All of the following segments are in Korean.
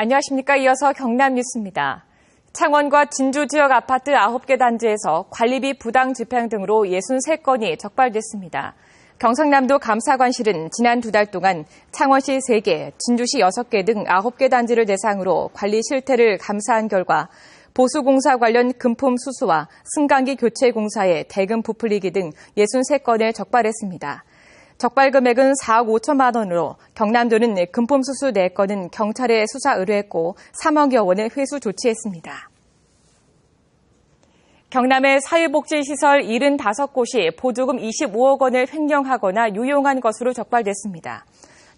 안녕하십니까. 이어서 경남 뉴스입니다. 창원과 진주 지역 아파트 9개 단지에서 관리비 부당 집행 등으로 63건이 적발됐습니다. 경상남도 감사관실은 지난 2달 동안 창원시 3개, 진주시 6개 등 9개 단지를 대상으로 관리 실태를 감사한 결과 보수공사 관련 금품 수수와 승강기 교체 공사에 대금 부풀리기 등 63건을 적발했습니다. 적발 금액은 4억 5천만 원으로 경남도는 금품 수수 4건은 경찰에 수사 의뢰했고 3억여 원을 회수 조치했습니다. 경남의 사회복지시설 75곳이 보조금 25억 원을 횡령하거나 유용한 것으로 적발됐습니다.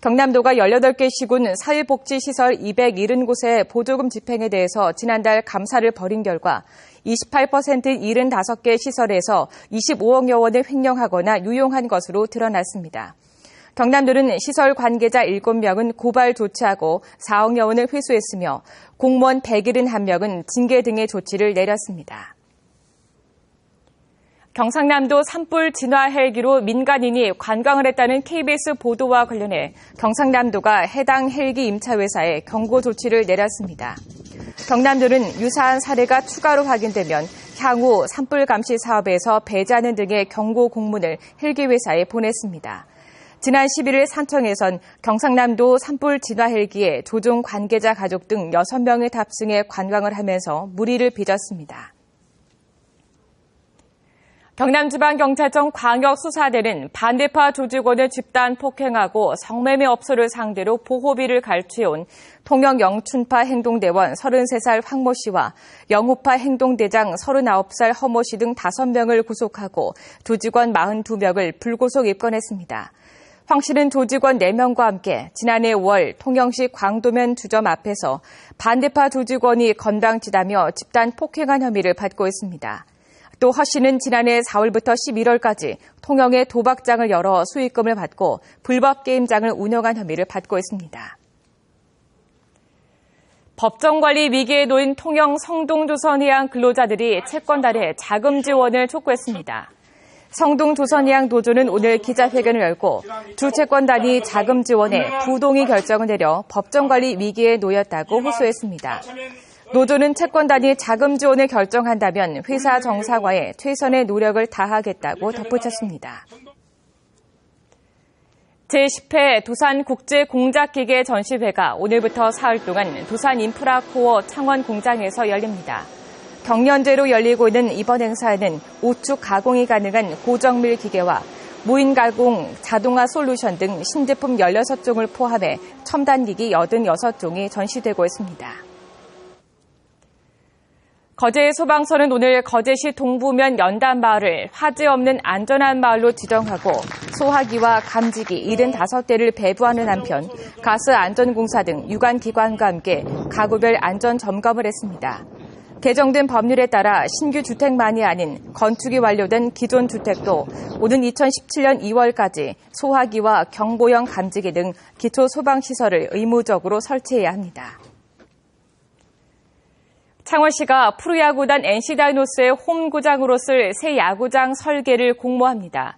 경남도가 18개 시군 사회복지시설 270곳의 보조금 집행에 대해서 지난달 감사를 벌인 결과 28%인 75개 시설에서 25억여 원을 횡령하거나 유용한 것으로 드러났습니다. 경남도는 시설 관계자 7명은 고발 조치하고 4억여 원을 회수했으며 공무원 171명은 징계 등의 조치를 내렸습니다. 경상남도 산불 진화 헬기로 민간인이 관광을 했다는 KBS 보도와 관련해 경상남도가 해당 헬기 임차회사에 경고 조치를 내렸습니다. 경남도는 유사한 사례가 추가로 확인되면 향후 산불 감시 사업에서 배제하는 등의 경고 공문을 헬기 회사에 보냈습니다. 지난 11일 산청에선 경상남도 산불 진화 헬기에 조종 관계자 가족 등 6명을 탑승해 관광을 하면서 물의를 빚었습니다. 경남지방경찰청 광역수사대는 반대파 조직원을 집단 폭행하고 성매매업소를 상대로 보호비를 갈취해온 통영 영춘파 행동대원 33살 황모 씨와 영우파 행동대장 39살 허모 씨 등 5명을 구속하고 조직원 42명을 불구속 입건했습니다. 황 씨는 조직원 4명과 함께 지난해 5월 통영시 광도면 주점 앞에서 반대파 조직원이 건방지다며 집단 폭행한 혐의를 받고 있습니다. 또 허 씨는 지난해 4월부터 11월까지 통영에 도박장을 열어 수익금을 받고 불법 게임장을 운영한 혐의를 받고 있습니다. 법정관리 위기에 놓인 통영 성동조선해양 근로자들이 채권단에 자금 지원을 촉구했습니다. 성동조선해양 노조는 오늘 기자회견을 열고 주 채권단이 자금 지원에 부동의 결정을 내려 법정관리 위기에 놓였다고 호소했습니다. 노조는 채권단이 자금 지원을 결정한다면 회사 정상화에 최선의 노력을 다하겠다고 덧붙였습니다. 제10회 두산국제공작기계 전시회가 오늘부터 사흘 동안 두산인프라코어 창원공장에서 열립니다. 경연제로 열리고 있는 이번 행사에는 우측 가공이 가능한 고정밀 기계와 무인 가공 자동화 솔루션 등 신제품 16종을 포함해 첨단기기 86종이 전시되고 있습니다. 거제 소방서는 오늘 거제시 동부면 연단마을을 화재 없는 안전한 마을로 지정하고 소화기와 감지기 75대를 배부하는 한편 가스 안전공사 등 유관기관과 함께 가구별 안전 점검을 했습니다. 개정된 법률에 따라 신규 주택만이 아닌 건축이 완료된 기존 주택도 오는 2017년 2월까지 소화기와 경보형 감지기 등 기초 소방시설을 의무적으로 설치해야 합니다. 창원시가 프로야구단 NC다이노스의 홈구장으로 쓸 새 야구장 설계를 공모합니다.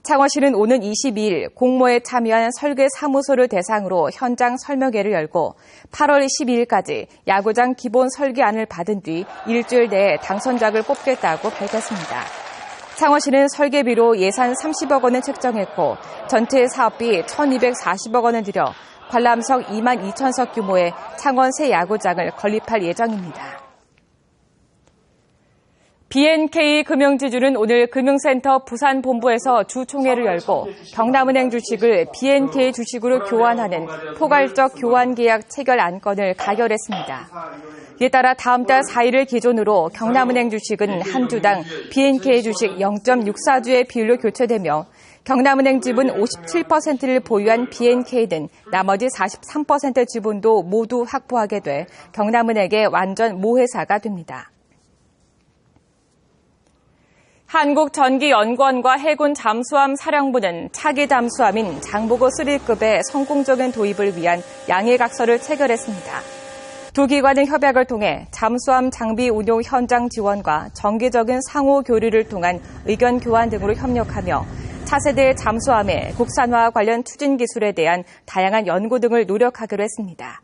창원시는 오는 22일 공모에 참여한 설계 사무소를 대상으로 현장 설명회를 열고 8월 12일까지 야구장 기본 설계안을 받은 뒤 일주일 내에 당선작을 뽑겠다고 밝혔습니다. 창원시는 설계비로 예산 30억 원을 책정했고 전체 사업비 1,240억 원을 들여 관람석 2만 2천석 규모의 창원 새 야구장을 건립할 예정입니다. BNK 금융지주는 오늘 금융센터 부산본부에서 주총회를 열고 경남은행 주식을 BNK 주식으로 교환하는 포괄적 교환계약 체결 안건을 가결했습니다. 이에 따라 다음 달 4일을 기준으로 경남은행 주식은 한 주당 BNK 주식 0.64주의 비율로 교체되며 경남은행 지분 57%를 보유한 BNK는 나머지 43% 지분도 모두 확보하게 돼 경남은행의 완전 모회사가 됩니다. 한국전기연구원과 해군 잠수함 사령부는 차기 잠수함인 장보고 3급의 성공적인 도입을 위한 양해각서를 체결했습니다. 두 기관은 협약을 통해 잠수함 장비 운용 현장 지원과 정기적인 상호 교류를 통한 의견 교환 등으로 협력하며 차세대 잠수함의 국산화 관련 추진 기술에 대한 다양한 연구 등을 노력하기로 했습니다.